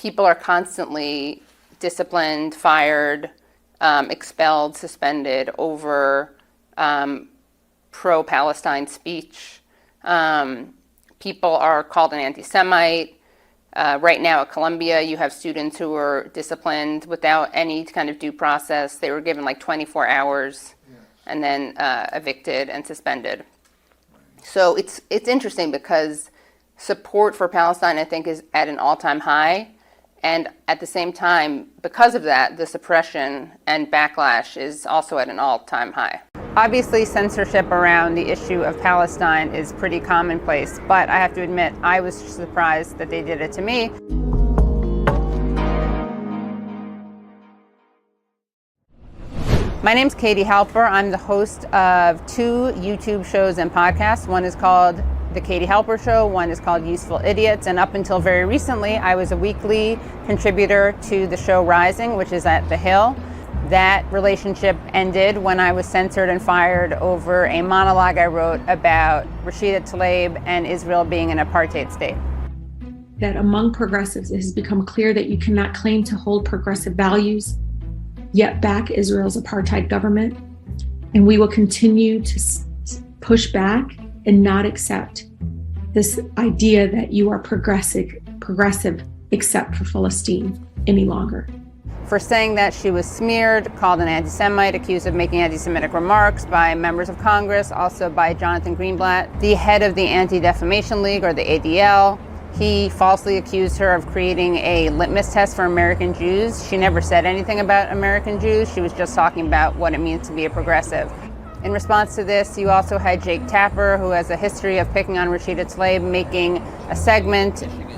people are constantly disciplined, fired, expelled, suspended over pro-Palestine speech. People are called an antisemite. Right now at Columbia, you have students who were disciplined without any kind of due process. They were given like 24 hours and then evicted and suspended. So it's interesting because support for Palestine, I think, is at an all-time high. And at the same time, because of that, the suppression and backlash is also at an all-time high. Obviously, censorship around the issue of Palestine is pretty commonplace, but I have to admit, I was surprised that they did it to me. My name's Katie Halper. I'm the host of 2 YouTube shows and podcasts. One is called The Katie Halper Show, one is called Useful Idiots, and up until very recently, I was a weekly contributor to the show Rising, which is at The Hill. That relationship ended when I was censored and fired over a monologue I wrote about Rashida Tlaib and Israel being an apartheid state. That among progressives, it has become clear that you cannot claim to hold progressive values, yet back Israel's apartheid government. And we will continue to push back and not accept this idea that you are progressive except for Palestine any longer. For saying that she was smeared, called an anti-Semite, accused of making anti-Semitic remarks by members of Congress, also by Jonathan Greenblatt, the head of the Anti-Defamation League, or the ADL. He falsely accused her of creating a litmus test for American Jews. She never said anything about American Jews. She was just talking about what it means to be a progressive. In response to this, you also had Jake Tapper, who has a history of picking on Rashida Tlaib,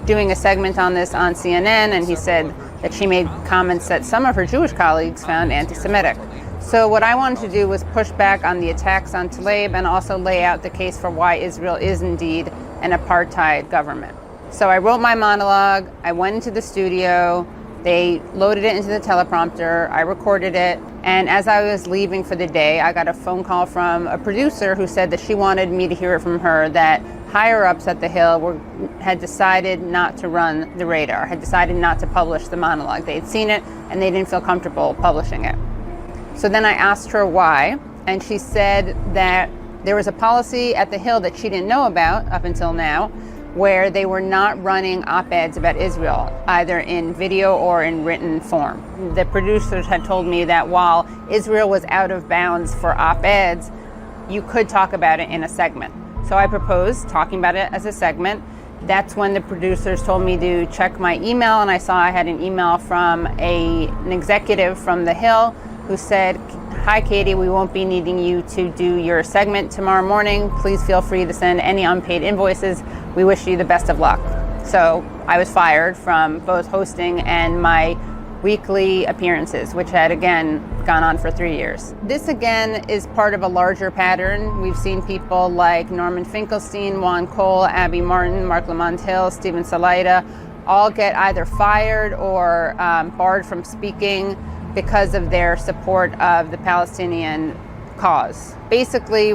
doing a segment on this on CNN, and he said that she made comments that some of her Jewish colleagues found anti-Semitic. So what I wanted to do was push back on the attacks on Tlaib and also lay out the case for why Israel is indeed an apartheid government. So I wrote my monologue, I went into the studio, they loaded it into the teleprompter, I recorded it, and as I was leaving for the day, I got a phone call from a producer who said that she wanted me to hear it from her that higher-ups at The Hill had decided not to run the radar, had decided not to publish the monologue. They had seen it, and they didn't feel comfortable publishing it. So then I asked her why, and she said that there was a policy at The Hill that she didn't know about up until now, where they were not running op-eds about Israel, either in video or in written form. The producers had told me that while Israel was out of bounds for op-eds, you could talk about it in a segment. So I proposed talking about it as a segment. That's when the producers told me to check my email, and I saw I had an email from an executive from The Hill who said, "Hi Katie, we won't be needing you to do your segment tomorrow morning. Please feel free to send any unpaid invoices. We wish you the best of luck." So I was fired from both hosting and my weekly appearances, which had again gone on for 3 years. This again is part of a larger pattern. We've seen people like Norman Finkelstein, Juan Cole, Abby Martin, Mark Lamont Hill, Stephen Salaita, all get either fired or barred from speaking because of their support of the Palestinian cause. Basically,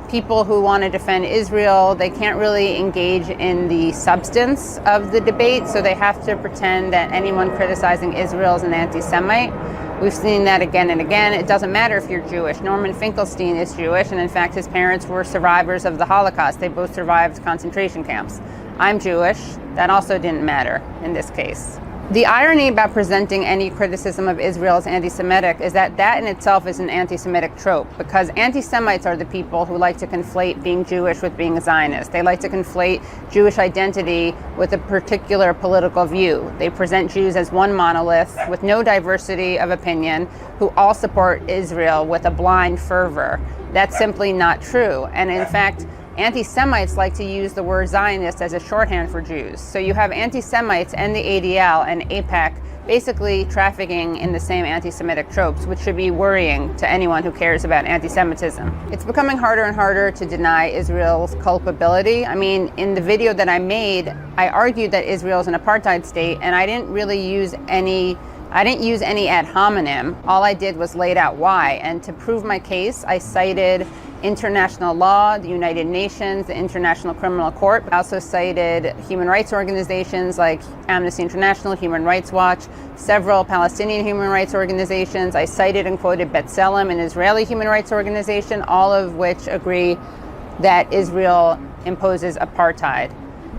people who want to defend Israel, they can't really engage in the substance of the debate, so they have to pretend that anyone criticizing Israel is an anti-Semite. We've seen that again and again. It doesn't matter if you're Jewish. Norman Finkelstein is Jewish, and in fact his parents were survivors of the Holocaust. They both survived concentration camps. I'm Jewish. That also didn't matter in this case. The irony about presenting any criticism of Israel as anti-Semitic is that that in itself is an anti-Semitic trope, because anti-Semites are the people who like to conflate being Jewish with being a Zionist. They like to conflate Jewish identity with a particular political view. They present Jews as one monolith with no diversity of opinion, who all support Israel with a blind fervor. That's simply not true. And in fact, anti-Semites like to use the word Zionist as a shorthand for Jews. So you have anti-Semites and the ADL and AIPAC basically trafficking in the same anti-Semitic tropes, which should be worrying to anyone who cares about anti-Semitism. It's becoming harder and harder to deny Israel's culpability. I mean, in the video that I made, I argued that Israel is an apartheid state, and I didn't really use any ad hominem. All I did was laid out why. And to prove my case, I cited international law, the United Nations, the International Criminal Court. I also cited human rights organizations like Amnesty International, Human Rights Watch, several Palestinian human rights organizations. I cited and quoted B'Tselem, an Israeli human rights organization, all of which agree that Israel imposes apartheid.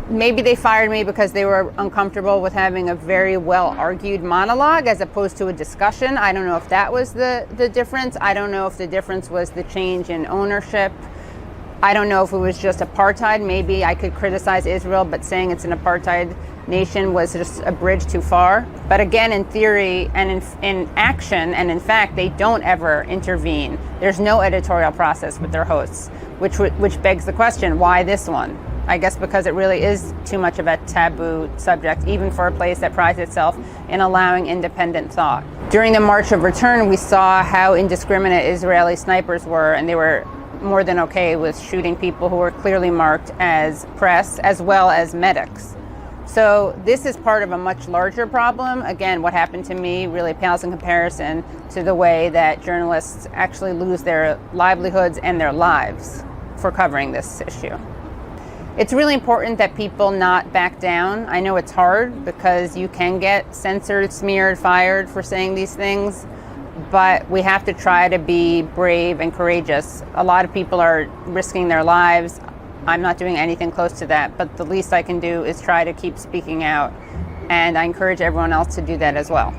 Maybe they fired me because they were uncomfortable with having a very well-argued monologue as opposed to a discussion. I don't know if that was the difference. I don't know if the difference was the change in ownership. I don't know if it was just apartheid. Maybe I could criticize Israel, but saying it's an apartheid nation was just a bridge too far. But again, in theory and in action and in fact, they don't ever intervene. There's no editorial process with their hosts, which begs the question, why this one? I guess because it really is too much of a taboo subject, even for a place that prides itself in allowing independent thought. During the March of Return, we saw how indiscriminate Israeli snipers were, and they were more than okay with shooting people who were clearly marked as press, as well as medics. So this is part of a much larger problem. Again, what happened to me really pales in comparison to the way that journalists actually lose their livelihoods and their lives for covering this issue. It's really important that people not back down. I know it's hard because you can get censored, smeared, fired for saying these things, but we have to try to be brave and courageous. A lot of people are risking their lives. I'm not doing anything close to that, but the least I can do is try to keep speaking out, and I encourage everyone else to do that as well.